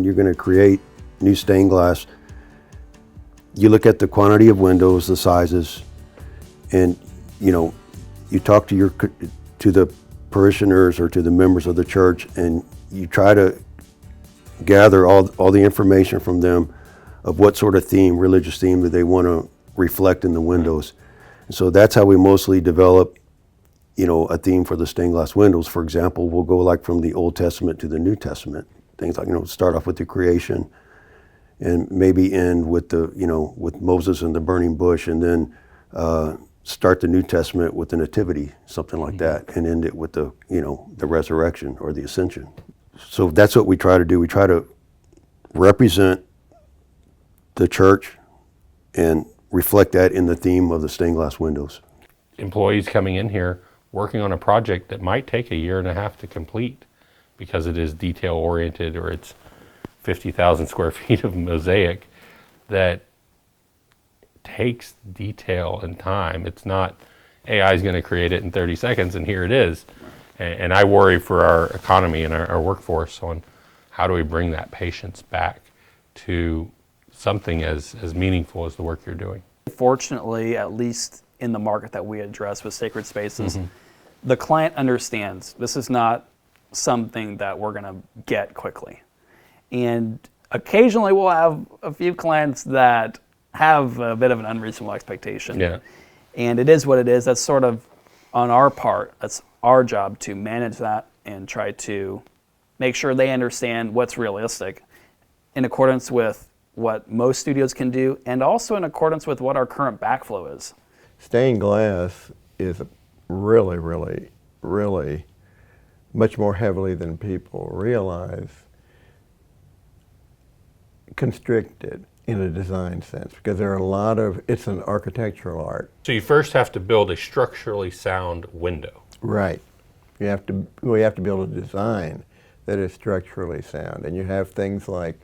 you're going to create new stained glass, you look at the quantity of windows, the sizes, and you talk to the parishioners or to the members of the church, and you try to gather all the information from them of what sort of theme, religious theme, that they want to reflect in the windows. And so that's how we mostly develop, a theme for the stained glass windows. For example, we'll go like from the Old Testament to the New Testament. Things like, start off with the creation, and maybe end with with Moses and the burning bush, and then start the New Testament with the Nativity, something like that, and end it with the resurrection or the ascension. So that's what we try to do. We try to represent the church and reflect that in the theme of the stained glass windows. Employees coming in here working on a project that might take 1.5 years to complete because it is detail oriented, or it's 50,000 square feet of mosaic that takes detail and time. It's not AI is going to create it in 30 seconds and here it is. And I worry for our economy and our workforce on how do we bring that patience back to something as meaningful as the work you're doing. Fortunately, at least in the market that we address with Sacred Spaces, the client understands this is not something that we're going to get quickly. And occasionally we'll have a few clients that have a bit of an unreasonable expectation. Yeah. And it is what it is. That's sort of on our part. That's our job to manage that and try to make sure they understand what's realistic in accordance with what most studios can do, and also in accordance with what our current backflow is. Stained glass is really, really, really much more heavily than people realize constricted in a design sense, because there are it's an architectural art. So you first have to build a structurally sound window. Right. We have to build a design that is structurally sound, and you have things like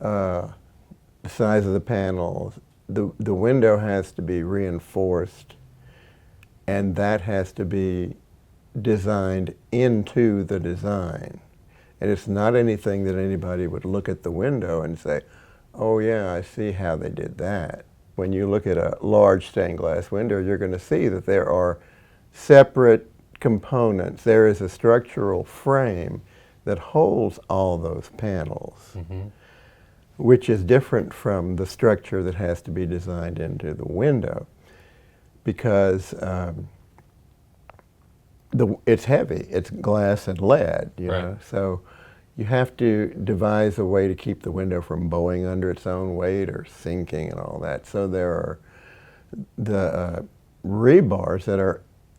the size of the panels. The window has to be reinforced, and that has to be designed into the design. And it's not anything that anybody would look at the window and say, oh yeah, I see how they did that. When you look at a large stained glass window, you're going to see that there are separate components. There is a structural frame that holds all those panels, which is different from the structure that has to be designed into the window, because it's heavy. It's glass and lead, you know. So you have to devise a way to keep the window from bowing under its own weight or sinking and all that. So there are the rebars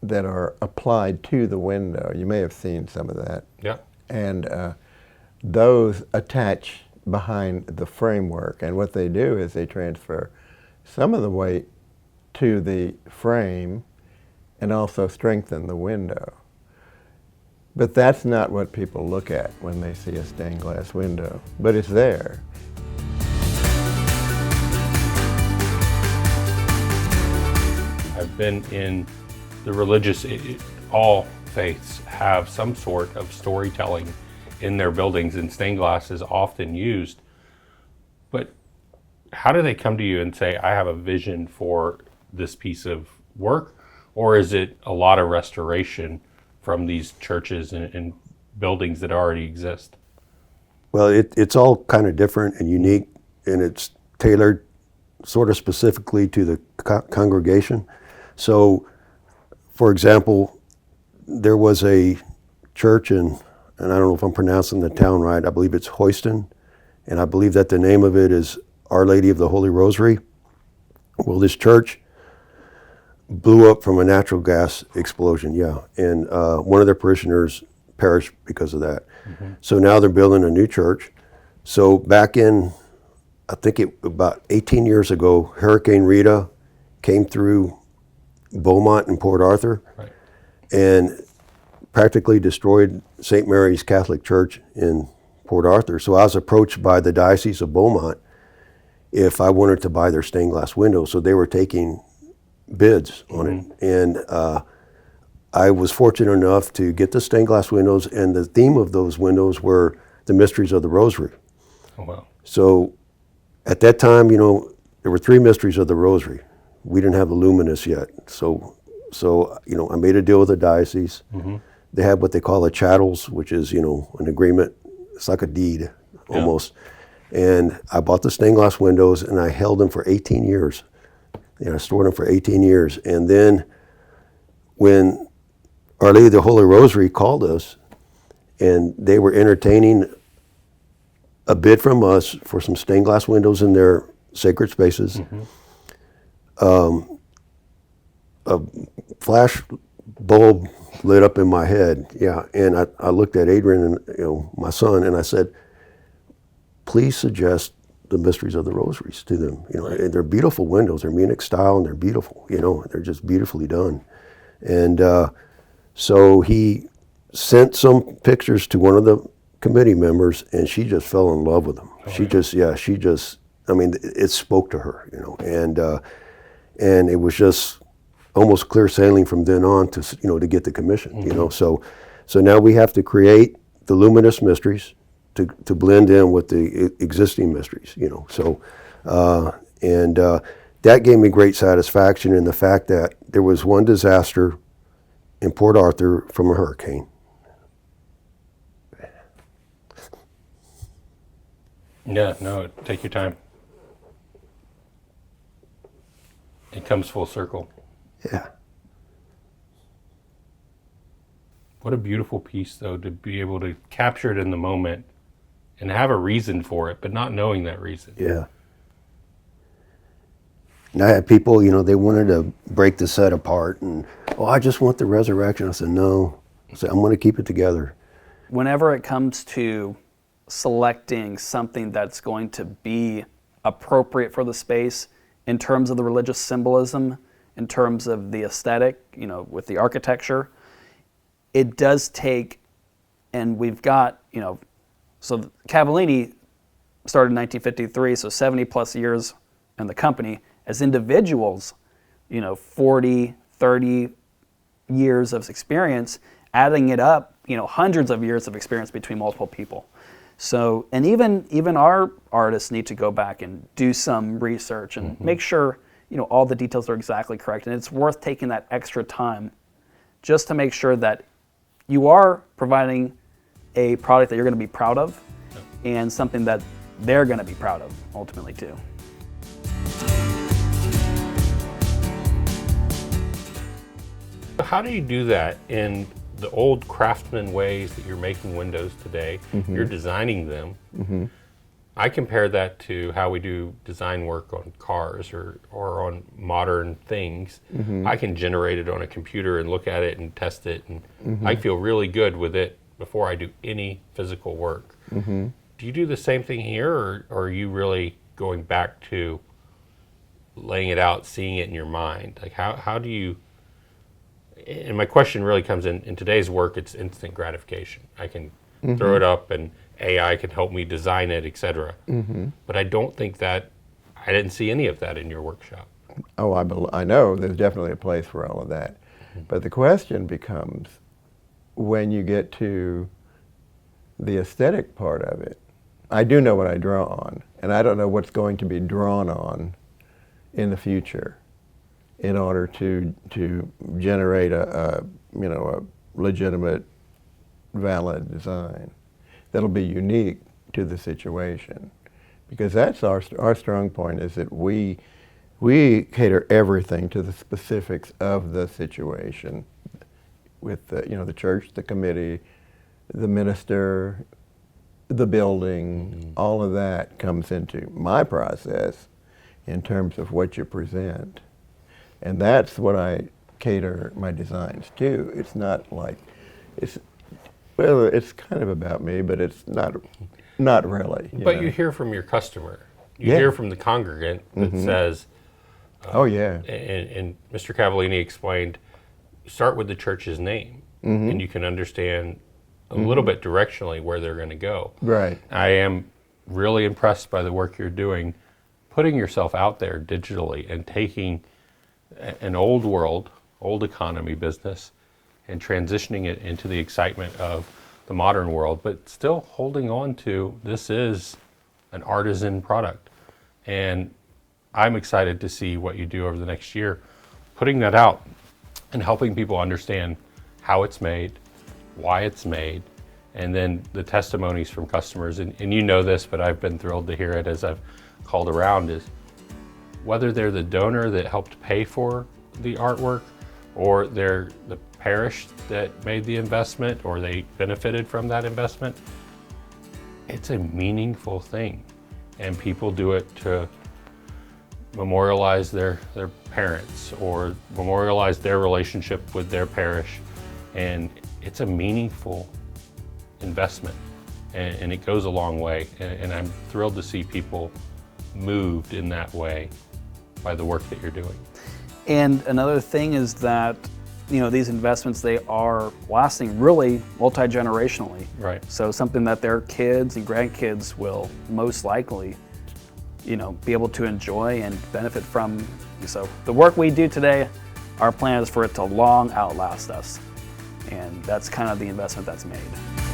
that are applied to the window. You may have seen some of that. Yeah. And those attach behind the framework, and what they do is they transfer some of the weight to the frame and also strengthen the window. But that's not what people look at when they see a stained glass window, but it's there. I've been in the religious, all faiths have some sort of storytelling in their buildings, and stained glass is often used. But how do they come to you and say, I have a vision for this piece of work? Or is it a lot of restoration from these churches and buildings that already exist? Well, it's all kind of different and unique, and it's tailored sort of specifically to the congregation. So, for example, there was a church and I don't know if I'm pronouncing the town right, I believe it's Houston, and I believe that the name of it is Our Lady of the Holy Rosary. Well, this church blew up from a natural gas explosion, and one of their parishioners perished because of that. So now they're building a new church. So back in, I think about 18 years ago, Hurricane Rita came through Beaumont and Port Arthur, and practically destroyed St. Mary's Catholic Church in Port Arthur. So I was approached by the Diocese of Beaumont if I wanted to buy their stained glass windows. So they were taking bids on it. And I was fortunate enough to get the stained glass windows, and the theme of those windows were the mysteries of the Rosary. Oh, wow. So at that time, you know, there were 3 mysteries of the Rosary. We didn't have the luminous yet. So you know, I made a deal with the diocese. They have what they call a chattels, which is, you know, an agreement. It's like a deed almost. And I bought the stained glass windows and I held them for 18 years. You know, I stored them for 18 years. And then when Our Lady of the Holy Rosary called us and they were entertaining a bid from us for some stained glass windows in their sacred spaces. A flash bulb lit up in my head, and I looked at Adrian and, you know, my son, and I said, please suggest the mysteries of the rosaries to them. You know, and they're beautiful windows. They're Munich style and they're beautiful. You know, they're just beautifully done. And so he sent some pictures to one of the committee members, and she just fell in love with them. She just, I mean, it spoke to her, you know, and it was just almost clear sailing from then on to, you know, to get the commission, you know. So now we have to create the luminous mysteries to blend in with the existing mysteries, you know. So, that gave me great satisfaction in the fact that there was one disaster in Port Arthur from a hurricane. Yeah, no, take your time. It comes full circle. Yeah. What a beautiful piece, though, to be able to capture it in the moment and have a reason for it, but not knowing that reason. Yeah. And I had people, you know, they wanted to break the set apart and, oh, I just want the resurrection. I said, no. I said, I'm going to keep it together. Whenever it comes to selecting something that's going to be appropriate for the space in terms of the religious symbolism, in terms of the aesthetic, you know, with the architecture, it does take, and we've got, you know, so Cavallini started in 1953, so 70 plus years in the company. As individuals, you know, 40, 30 years of experience, adding it up, you know, hundreds of years of experience between multiple people. So, and even our artists need to go back and do some research and make sure, you know, all the details are exactly correct. And it's worth taking that extra time just to make sure that you are providing a product that you're going to be proud of and something that they're going to be proud of ultimately too. How do you do that in the old craftsman ways that you're making windows today? You're designing them. I compare that to how we do design work on cars or on modern things. I can generate it on a computer and look at it and test it, and I feel really good with it before I do any physical work. Do you do the same thing here, or are you really going back to laying it out, seeing it in your mind? Like how do you, and my question really comes in today's work, it's instant gratification. I can throw it up and AI can help me design it, etc. But I don't think that, I didn't see any of that in your workshop. Oh, I know there's definitely a place for all of that. But the question becomes, when you get to the aesthetic part of it, I do know what I draw on, and I don't know what's going to be drawn on in the future in order to generate a legitimate, valid design that'll be unique to the situation. Because that's our strong point, is that we cater everything to the specifics of the situation with the church, the committee, the minister, the building, all of that comes into my process in terms of what you present. And that's what I cater my designs to. It's not like, it's kind of about me, but it's not really. But you hear from your customer. You hear from the congregant that says, oh yeah. And Mr. Cavallini explained, start with the church's name, and you can understand a little bit directionally where they're going to go. Right. I am really impressed by the work you're doing, putting yourself out there digitally and taking an old world, old economy business and transitioning it into the excitement of the modern world, but still holding on to, this is an artisan product. And I'm excited to see what you do over the next year, putting that out and helping people understand how it's made, why it's made, and then the testimonies from customers. And you know this, but I've been thrilled to hear it as I've called around, is whether they're the donor that helped pay for the artwork, or they're the parish that made the investment, or they benefited from that investment, it's a meaningful thing. And people do it to memorialize their parents or memorialize their relationship with their parish. And it's a meaningful investment, and it goes a long way. And I'm thrilled to see people moved in that way by the work that you're doing. And another thing is that, you know, these investments, they are lasting really multi-generationally. Right. So something that their kids and grandkids will most likely, you know, be able to enjoy and benefit from. So the work we do today, our plan is for it to long outlast us. And that's kind of the investment that's made.